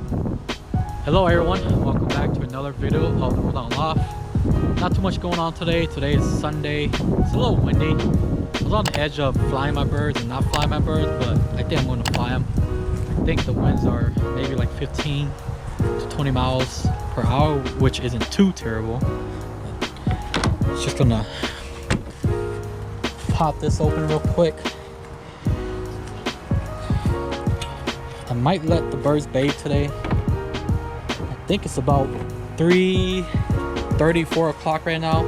Hello everyone, welcome back to another video of the World on Loft. Not too much going on today. Today is Sunday. It's a little windy. I was on the edge of flying my birds and not flying my birds, but I think I'm going to fly them. I think the winds are maybe like 15 to 20 miles per hour, which isn't too terrible. It's just gonna pop this open real quick. I might let the birds bathe today. I think it's about 3:30, 4 o'clock right now.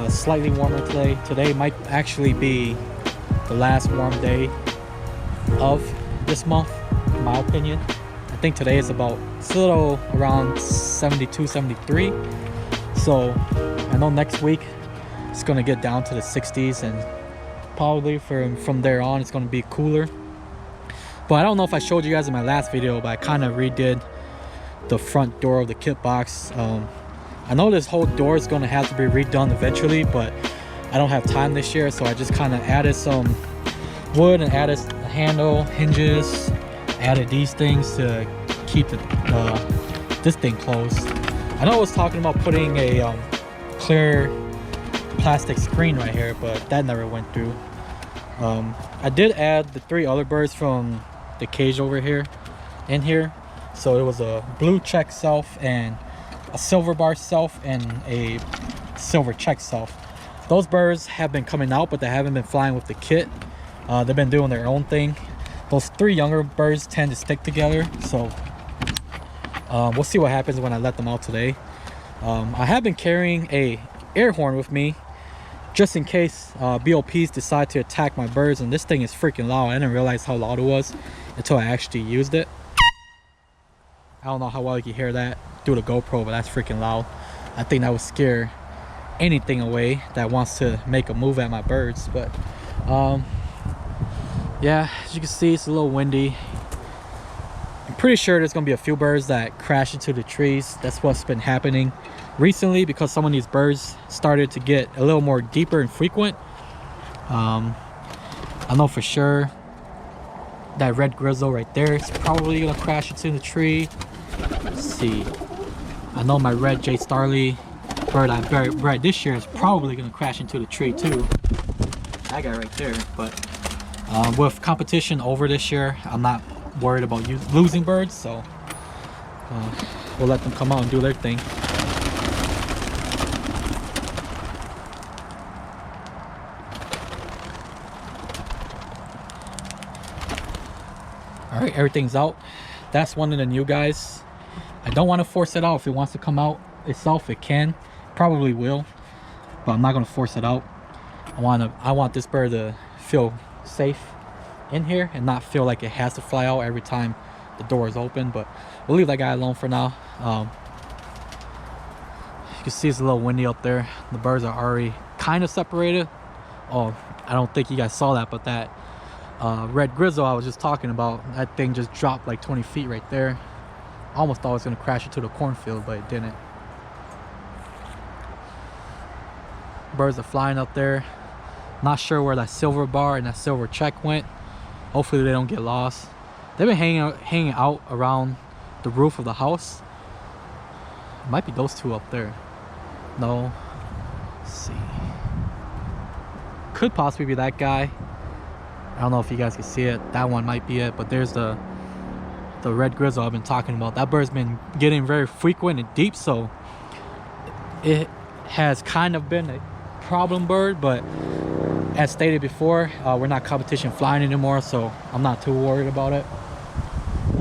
Slightly warmer today. Today might actually be the last warm day of this month, in my opinion. I think today is about, it's a little around 72, 73. So I know next week it's gonna get down to the 60s, and probably from there on it's gonna be cooler. But I don't know if I showed you guys in my last video, but I kind of redid the front door of the kit box. I know this whole door is going to have to be redone eventually, but I don't have time this year, so I just kind of added some wood and added a handle, hinges, added these things to keep this thing closed. I know I was talking about putting a clear plastic screen right here, but that never went through. I did add the 3 other birds from the cage over here in here. So it was a blue check self and a silver bar self and a silver check self. Those birds have been coming out, but they haven't been flying with the kit. They've been doing their own thing. Those 3 younger birds tend to stick together, so we'll see what happens when I let them out today. I have been carrying a air horn with me just in case BOPs decide to attack my birds, and this thing is freaking loud. I didn't realize how loud it was until I actually used it. I don't know how well you can hear that through the GoPro, but that's freaking loud. I think that would scare anything away that wants to make a move at my birds. But yeah, as you can see, it's a little windy. I'm pretty sure there's gonna be a few birds that crash into the trees. That's what's been happening recently, because some of these birds started to get a little more deeper and frequent. I know for sure that red grizzle right there is probably gonna crash into the tree. Let's see. I know my red J. Starley bird I bred this year is probably gonna crash into the tree too. That guy right there. But with competition over this year, I'm not worried about losing birds, so we'll let them come out and do their thing. All right, everything's out. That's one of the new guys. I don't want to force it out. If it wants to come out itself, it can. Probably will, but I'm not going to force it out. I want this bird to feel safe in here and not feel like it has to fly out every time the door is open. But we'll leave that guy alone for now. You can see it's a little windy up there. The birds are already kind of separated. Oh, I don't think you guys saw that, but that red grizzle I was just talking about, that thing just dropped like 20 feet right there. Almost thought it was going to crash into the cornfield, but it didn't. Birds are flying up there. Not sure where that silver bar and that silver check went. Hopefully they don't get lost. They've been hanging out around the roof of the house. It might be those 2 up there. No. Let's see. Could possibly be that guy. I don't know if you guys can see it. That one might be it, but there's the red grizzle I've been talking about. That bird's been getting very frequent and deep, so it has kind of been a problem bird. But as stated before, we're not competition flying anymore, so I'm not too worried about it.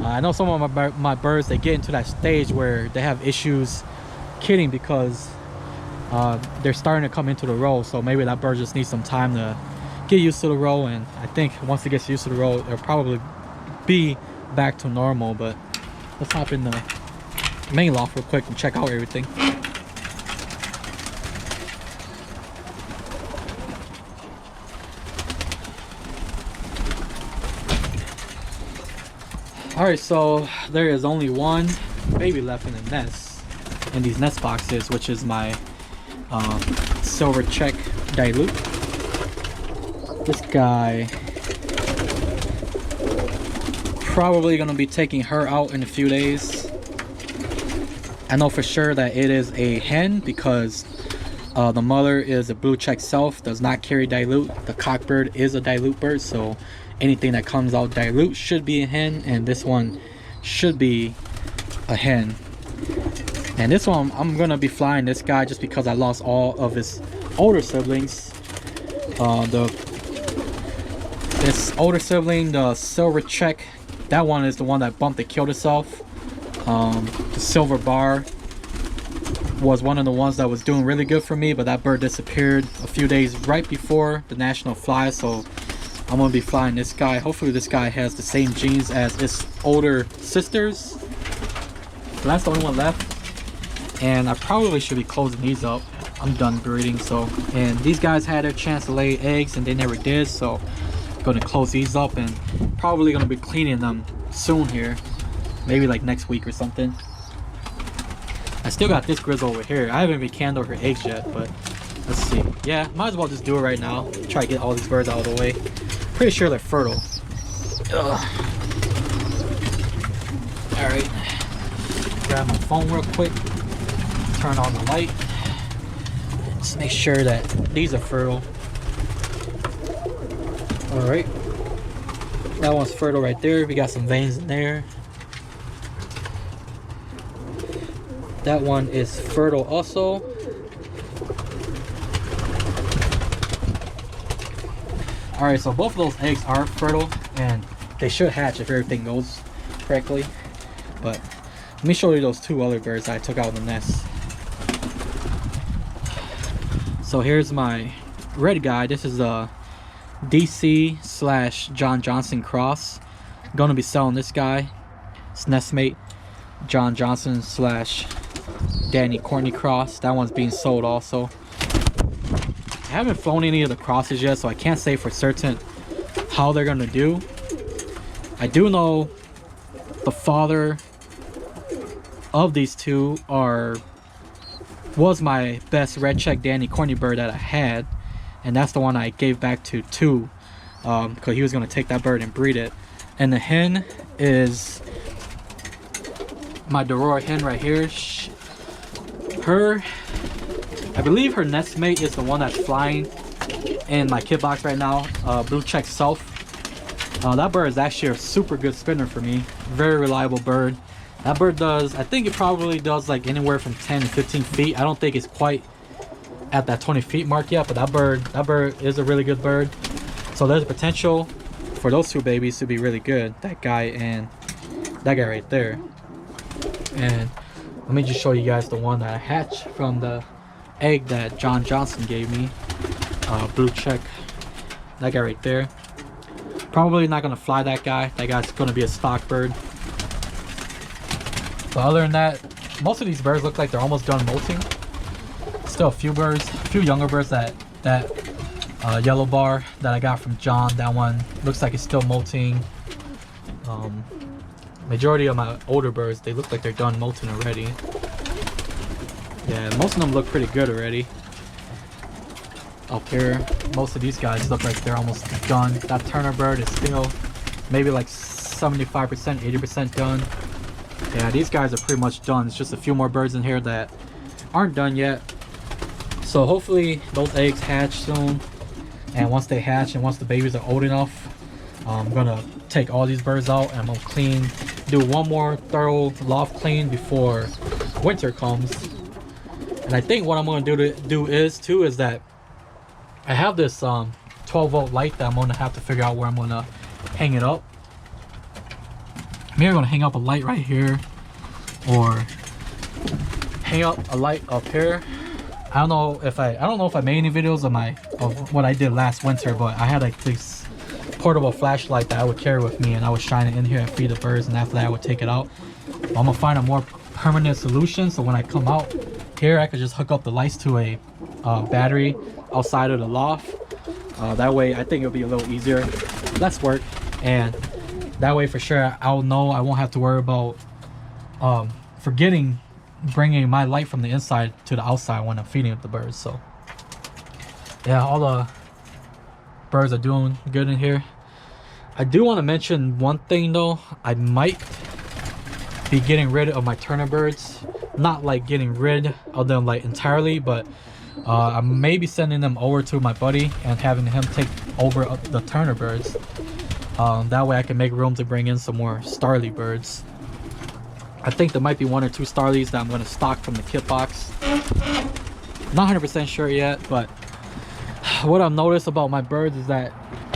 I know some of my birds, they get into that stage where they have issues kidding because they're starting to come into the row, so maybe that bird just needs some time to get used to the row, and I think once it gets used to the row, it'll probably be back to normal. But let's hop in the main loft real quick and check out everything. All right, so there is only one baby left in the nest, in these nest boxes, which is my silver check dilute. This guy probably gonna be taking her out in a few days. I know for sure that it is a hen because the mother is a blue check self, does not carry dilute. The cockbird is a dilute bird, so anything that comes out dilute should be a hen, and this one should be a hen. And this one, I'm gonna be flying this guy just because I lost all of his older siblings. This older sibling, the silver check, that one is the one that bumped and killed itself. The silver bar was one of the ones that was doing really good for me, but that bird disappeared a few days right before the national fly, so I'm gonna be flying this guy. Hopefully this guy has the same genes as its older sisters. So that's the only one left, and I probably should be closing these up. I'm done breeding. So, and these guys had their chance to lay eggs and they never did, so I'm gonna close these up and probably gonna be cleaning them soon here, maybe like next week or something. I still got this grizzle over here. I haven't even canned her eggs yet, but let's see. Yeah, might as well just do it right now. Try to get all these birds out of the way. Pretty sure they're fertile. Alright. Grab my phone real quick. Turn on the light. Just make sure that these are fertile. Alright. That one's fertile right there. We got some veins in there. That one is fertile also. Alright, so both of those eggs are fertile and they should hatch if everything goes correctly. But let me show you those two other birds I took out of the nest. So here's my red guy. This is a DC / John Johnson cross. I'm gonna be selling this guy. It's nestmate John Johnson / Danny Courtney cross. That one's being sold also. I haven't flown any of the crosses yet, so I can't say for certain how they're gonna do. I do know the father of these two was my best red check Danny Courtney bird that I had, and that's the one I gave back to because he was gonna take that bird and breed it. And the hen is my Dorora hen right here. I believe her nest mate is the one that's flying in my kit box right now, blue check self. That bird is actually a super good spinner for me. Very reliable bird. That bird does, I think it probably does like anywhere from 10 to 15 feet. I don't think it's quite at that 20 feet mark yet, but that bird is a really good bird. So there's potential for those two babies to be really good. That guy and that guy right there. And let me just show you guys the one that I hatched from the egg that John Johnson gave me. Blue check. That guy right there. Probably not gonna fly that guy. That guy's gonna be a stock bird. But other than that, most of these birds look like they're almost done molting. Still a few birds, a few younger birds. That yellow bar that I got from John, that one looks like it's still molting. Majority of my older birds, they look like they're done molting already. Yeah, most of them look pretty good already. Up here, most of these guys look like they're almost done. That Turner bird is still maybe like 75%, 80% done. Yeah, these guys are pretty much done. It's just a few more birds in here that aren't done yet. So hopefully those eggs hatch soon. And once they hatch and once the babies are old enough, I'm gonna take all these birds out and I'm gonna do one more thorough loft clean before winter comes. And I think what I'm gonna do is that I have this 12-volt light that I'm gonna have to figure out where I'm gonna hang it up. I'm either gonna hang up a light right here or hang up a light up here. I don't know if I made any videos of what I did last winter, but I had like this portable flashlight that I would carry with me, and I would shine it in here and feed the birds, and after that I would take it out. But I'm gonna find a more permanent solution, so when I come out here I could just hook up the lights to a battery outside of the loft. That way I think it'll be a little easier, less work, and that way for sure I'll know I won't have to worry about forgetting bringing my light from the inside to the outside when I'm feeding up the birds. So yeah, all the birds are doing good in here. I do want to mention one thing though. I might be getting rid of my Turner birds. Not like getting rid of them like entirely, but I may be sending them over to my buddy and having him take over the Turner birds. That way I can make room to bring in some more Starly birds. I think there might be 1 or 2 Starlies that I'm going to stock from the kit box. Not 100% sure yet, but what I've noticed about my birds is that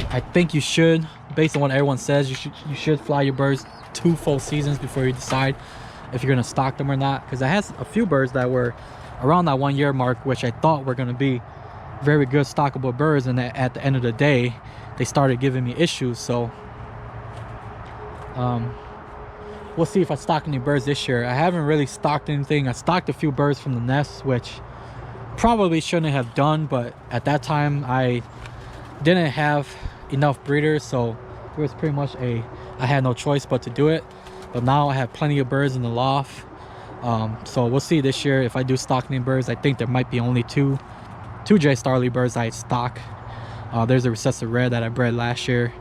I think you should, based on what everyone says, you should fly your birds 2 full seasons before you decide if you're going to stock them or not. Because I had a few birds that were around that 1 year mark, which I thought were going to be very good stockable birds, and at the end of the day they started giving me issues. So we'll see if I stock any birds this year. I haven't really stocked anything. I stocked a few birds from the nest, which probably shouldn't have done, but at that time I didn't have enough breeders, so it was pretty much I had no choice but to do it. But now I have plenty of birds in the loft, so we'll see this year if I do stock any birds. I think there might be only two J Starly birds I stock. There's a recessive red that I bred last year,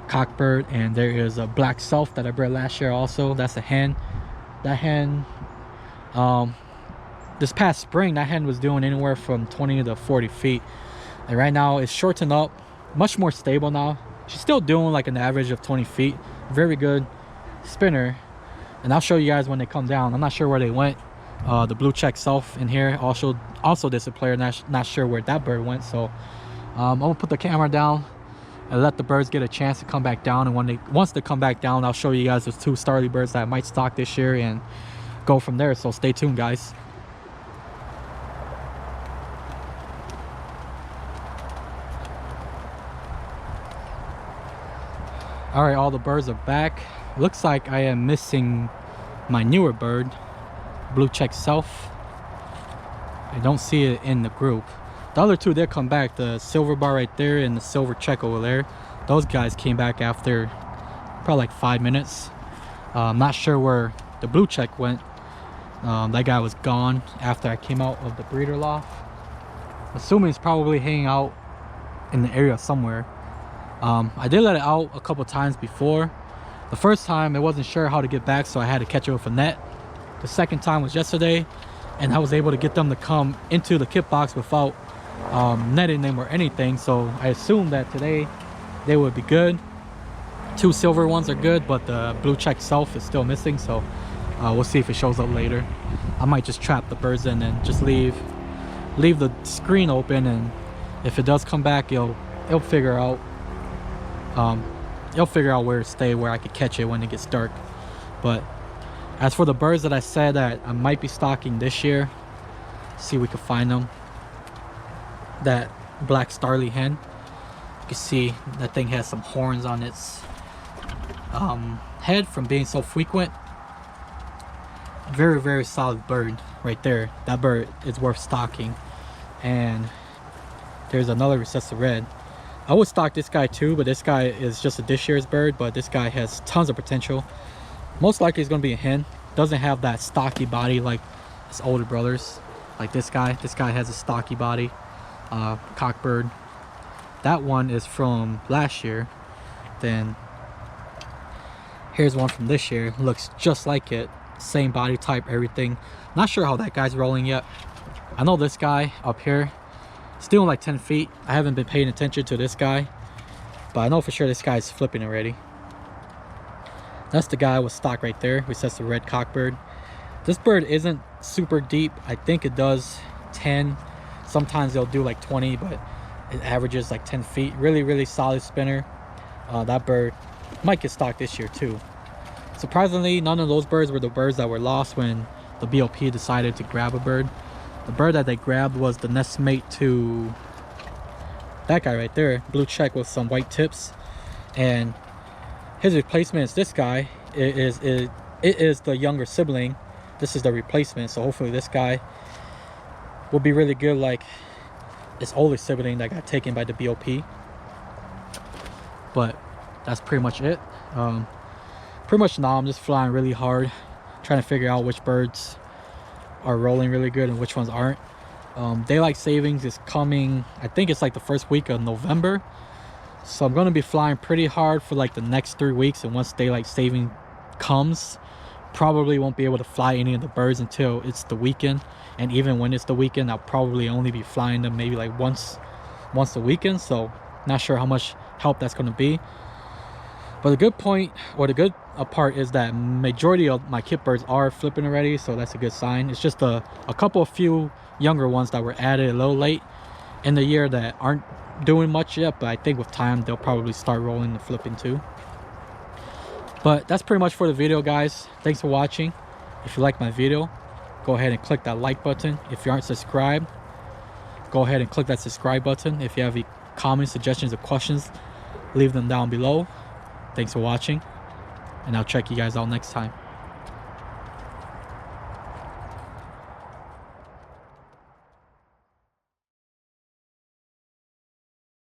cockbird, and there is a black self that I bred last year also. That's a hen. That hen, this past spring, that hen was doing anywhere from 20 to 40 feet, and right now it's shortened up, much more stable now. She's still doing like an average of 20 feet. Very good spinner, and I'll show you guys when they come down. I'm not sure where they went. The blue check self in here also disappeared. Not sure where that bird went. So I'm gonna put the camera down and let the birds get a chance to come back down, and once they come back down, I'll show you guys those 2 Starly birds that I might stock this year and go from there. So stay tuned, guys. All right, all the birds are back. Looks like I am missing my newer bird, blue check self. I don't see it in the group. The other 2 did come back, the silver bar right there and the silver check over there. Those guys came back after probably like 5 minutes. I'm not sure where the blue check went. That guy was gone after I came out of the breeder loft. Assuming it's probably hanging out in the area somewhere. I did let it out a couple times before. The first time I wasn't sure how to get back, so I had to catch it with a net. The second time was yesterday, and I was able to get them to come into the kit box without netting them or anything. So I assumed that today they would be good. 2 silver ones are good, but the blue check self is still missing, so we'll see if it shows up later. I might just trap the birds in and just leave the screen open, and if it does come back, it'll figure out where to stay, where I could catch it when it gets dark. But as for the birds that I said that I might be stocking this year, see if we can find them. That black Starly hen, you can see that thing has some horns on its head from being so frequent. Very, very solid bird right there. That bird is worth stocking. And there's another recessive red. I would stock this guy too, but this guy is just a this year's bird, but this guy has tons of potential. Most likely it's going to be a hen. Doesn't have that stocky body like his older brothers, like this guy. This guy has a stocky body. Cockbird. That one is from last year. Then here's one from this year. Looks just like it. Same body type, everything. Not sure how that guy's rolling yet. I know this guy up here still like 10 feet. I haven't been paying attention to this guy, but I know for sure this guy's flipping already. That's the guy with stock right there, which says the red cockbird. This bird isn't super deep. I think it does 10. Sometimes they'll do like 20, but it averages like 10 feet. Really, really solid spinner. That bird might get stocked this year too. Surprisingly, none of those birds were the birds that were lost when the BOP decided to grab a bird. The bird that they grabbed was the nest mate to that guy right there, blue check with some white tips, and his replacement is this guy. It is the younger sibling. This is the replacement, so hopefully this guy will be really good like this older sibling that got taken by the BOP. But that's pretty much it. Pretty much now I'm just flying really hard, trying to figure out which birds are rolling really good and which ones aren't. Daylight savings is coming, I think it's like the first week of November, So I'm going to be flying pretty hard for like the next 3 weeks, and once daylight saving comes, probably won't be able to fly any of the birds until it's the weekend. And even when it's the weekend, I'll probably only be flying them maybe like once a weekend. So not sure how much help that's going to be. But the good point, or the good part, is that majority of my kit birds are flipping already, so that's a good sign. It's just a couple of few younger ones that were added a little late in the year that aren't doing much yet, but I think with time they'll probably start rolling the flipping too. But that's pretty much for the video, guys. Thanks for watching. If you like my video, go ahead and click that like button. If you aren't subscribed, go ahead and click that subscribe button. If you have any comments, suggestions, or questions, leave them down below. Thanks for watching, and I'll check you guys out next time.